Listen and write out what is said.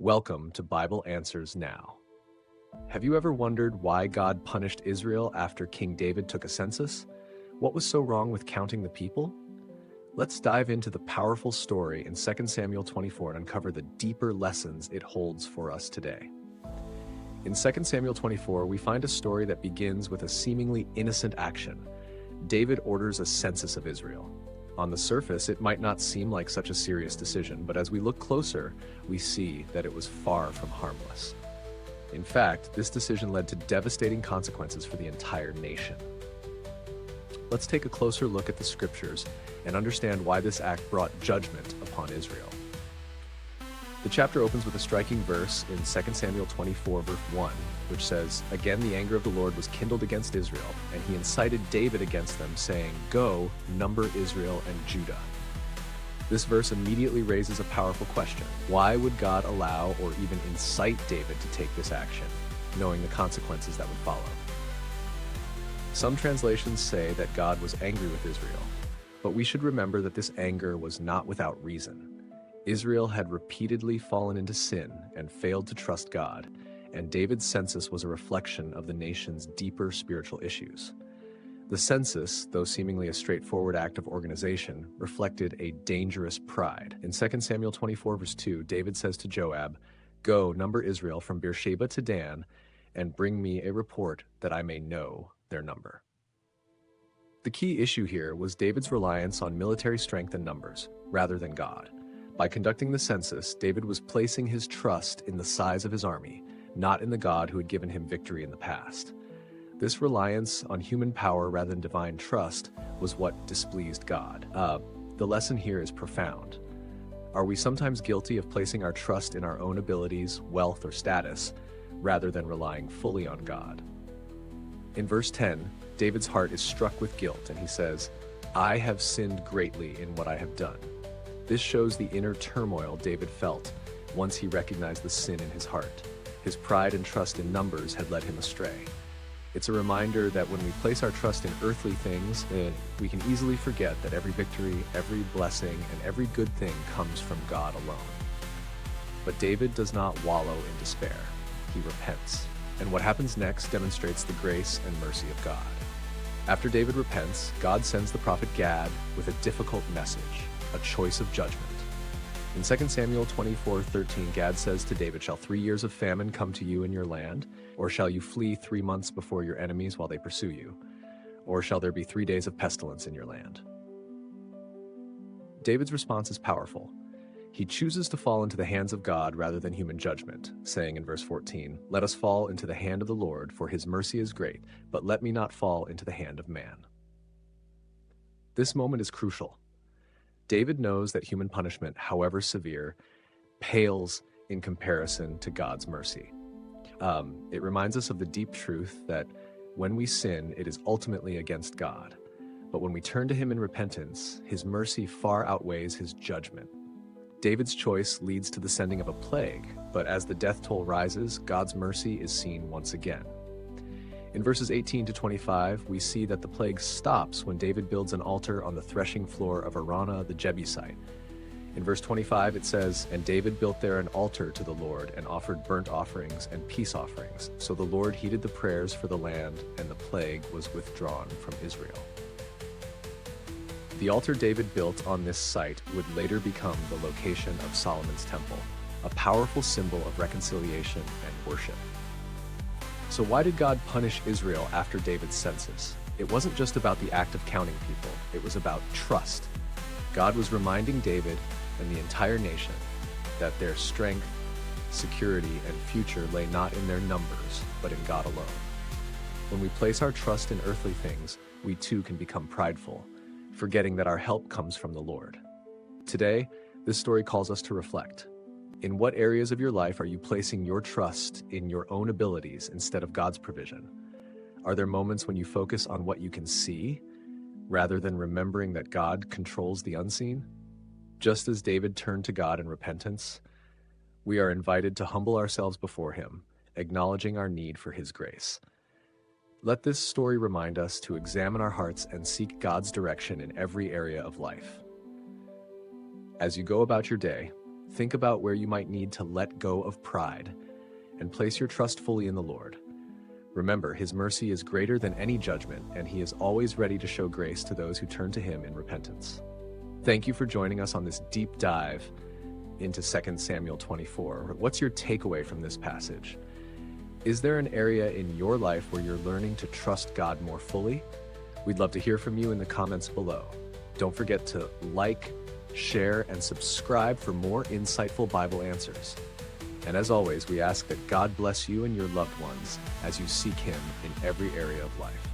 Welcome to Bible Answers Now. Have you ever wondered why God punished Israel after King David took a census? What was so wrong with counting the people? Let's dive into the powerful story in 2 Samuel 24 and uncover the deeper lessons it holds for us today. In 2 Samuel 24, we find a story that begins with a seemingly innocent action. David orders a census of Israel. On the surface, it might not seem like such a serious decision, but as we look closer, we see that it was far from harmless. In fact, this decision led to devastating consequences for the entire nation. Let's take a closer look at the scriptures and understand why this act brought judgment upon Israel. The chapter opens with a striking verse in 2 Samuel 24, verse 1, which says, "Again the anger of the Lord was kindled against Israel, and he incited David against them, saying, 'Go, number Israel and Judah.'" This verse immediately raises a powerful question. Why would God allow or even incite David to take this action, knowing the consequences that would follow? Some translations say that God was angry with Israel, but we should remember that this anger was not without reason. Israel had repeatedly fallen into sin and failed to trust God, and David's census was a reflection of the nation's deeper spiritual issues. The census, though seemingly a straightforward act of organization, reflected a dangerous pride. In 2 Samuel 24, verse 2, David says to Joab, "Go, number Israel from Beersheba to Dan, and bring me a report that I may know their number." The key issue here was David's reliance on military strength and numbers, rather than God. By conducting the census, David was placing his trust in the size of his army, not in the God who had given him victory in the past. This reliance on human power rather than divine trust was what displeased God. The lesson here is profound. Are we sometimes guilty of placing our trust in our own abilities, wealth, or status, rather than relying fully on God? In verse 10, David's heart is struck with guilt, and he says, "I have sinned greatly in what I have done." This shows the inner turmoil David felt once he recognized the sin in his heart. His pride and trust in numbers had led him astray. It's a reminder that when we place our trust in earthly things, we can easily forget that every victory, every blessing, and every good thing comes from God alone. But David does not wallow in despair. He repents. And what happens next demonstrates the grace and mercy of God. After David repents, God sends the prophet Gad with a difficult message, a choice of judgment. In 2 Samuel 24:13, Gad says to David, "Shall 3 years of famine come to you in your land? Or shall you flee 3 months before your enemies while they pursue you? Or shall there be 3 days of pestilence in your land?" David's response is powerful. He chooses to fall into the hands of God rather than human judgment, saying in verse 14, "Let us fall into the hand of the Lord, for his mercy is great, but let me not fall into the hand of man." This moment is crucial. David knows that human punishment, however severe, pales in comparison to God's mercy. It reminds us of the deep truth that when we sin, it is ultimately against God. But when we turn to him in repentance, his mercy far outweighs his judgment. David's choice leads to the sending of a plague, but as the death toll rises, God's mercy is seen once again. In verses 18 to 25, we see that the plague stops when David builds an altar on the threshing floor of Araunah the Jebusite. In verse 25, it says, "And David built there an altar to the Lord and offered burnt offerings and peace offerings. So the Lord heeded the prayers for the land, and the plague was withdrawn from Israel." The altar David built on this site would later become the location of Solomon's temple, a powerful symbol of reconciliation and worship. So why did God punish Israel after David's census? It wasn't just about the act of counting people, it was about trust. God was reminding David and the entire nation that their strength, security, and future lay not in their numbers, but in God alone. When we place our trust in earthly things, we too can become prideful, forgetting that our help comes from the Lord. Today, this story calls us to reflect. In what areas of your life are you placing your trust in your own abilities instead of God's provision? Are there moments when you focus on what you can see, rather than remembering that God controls the unseen? Just as David turned to God in repentance, we are invited to humble ourselves before him, acknowledging our need for his grace. Let this story remind us to examine our hearts and seek God's direction in every area of life. As you go about your day, think about where you might need to let go of pride and place your trust fully in the Lord. Remember, His mercy is greater than any judgment, and He is always ready to show grace to those who turn to Him in repentance. Thank you for joining us on this deep dive into 2 Samuel 24. What's your takeaway from this passage? Is there an area in your life where you're learning to trust God more fully? We'd love to hear from you in the comments below. Don't forget to like, share, and subscribe for more insightful Bible answers. And as always, we ask that God bless you and your loved ones as you seek Him in every area of life.